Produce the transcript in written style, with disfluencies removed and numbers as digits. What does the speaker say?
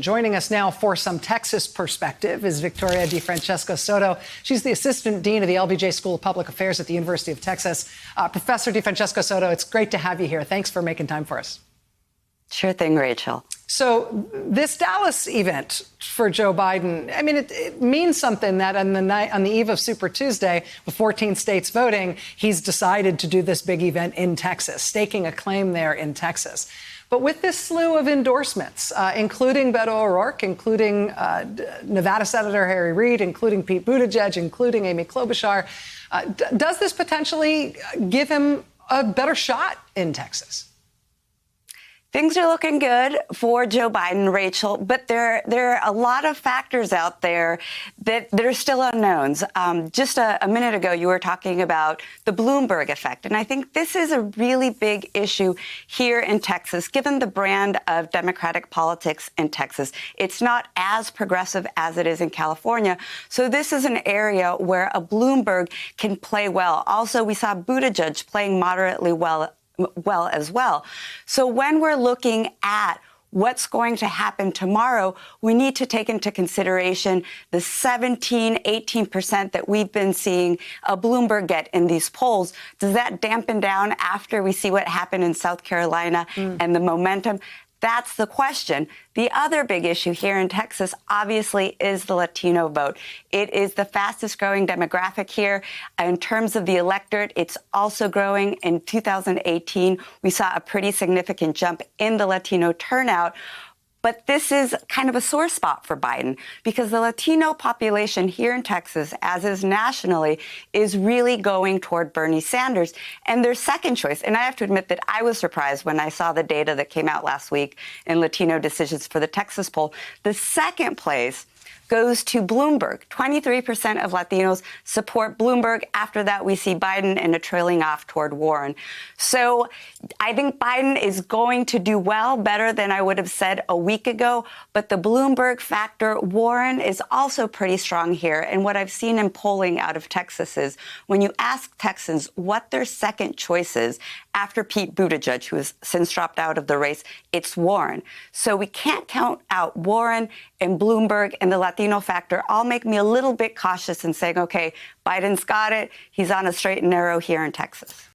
Joining us now for some Texas perspective is Victoria DeFrancesco Soto. She's the Assistant Dean of the LBJ School of Public Affairs at the University of Texas. Professor DeFrancesco Soto, it's great to have you here. Thanks for making time for us. Sure thing, Rachel. So this Dallas event for Joe Biden, I mean, it means something that on the eve of Super Tuesday, with 14 states voting, he's decided to do this big event in Texas, staking a claim there in Texas. But with this slew of endorsements, including Beto O'Rourke, including Nevada Senator Harry Reid, including Pete Buttigieg, including Amy Klobuchar, does this potentially give him a better shot in Texas? Things are looking good for Joe Biden, Rachel, but there are a lot of factors out there that are still unknowns. Just a minute ago, you were talking about the Bloomberg effect, and I think this is a really big issue here in Texas, given the brand of Democratic politics in Texas. It's not as progressive as it is in California, so this is an area where a Bloomberg can play well. Also, we saw Buttigieg playing moderately well as well. So when we're looking at what's going to happen tomorrow, we need to take into consideration the 18% that we've been seeing Bloomberg get in these polls. Does that dampen down after we see what happened in South Carolina and the momentum? That's the question. The other big issue here in Texas, obviously, is the Latino vote. It is the fastest growing demographic here. In terms of the electorate, it's also growing. In 2018, we saw a pretty significant jump in the Latino turnout. But this is kind of a sore spot for Biden because the Latino population here in Texas, as is nationally, is really going toward Bernie Sanders. And their second choice, and I have to admit that I was surprised when I saw the data that came out last week in Latino decisions for the Texas poll. The second place goes to Bloomberg. 23% of Latinos support Bloomberg. After that, we see Biden and a trailing off toward Warren. So I think Biden is going to do well, better than I would have said a week ago. But the Bloomberg factor, Warren is also pretty strong here. And what I've seen in polling out of Texas is when you ask Texans what their second choice is after Pete Buttigieg, who has since dropped out of the race, it's Warren. So we can't count out Warren and Bloomberg, and the Latino factor all make me a little bit cautious in saying, okay, Biden's got it. He's on a straight and narrow here in Texas.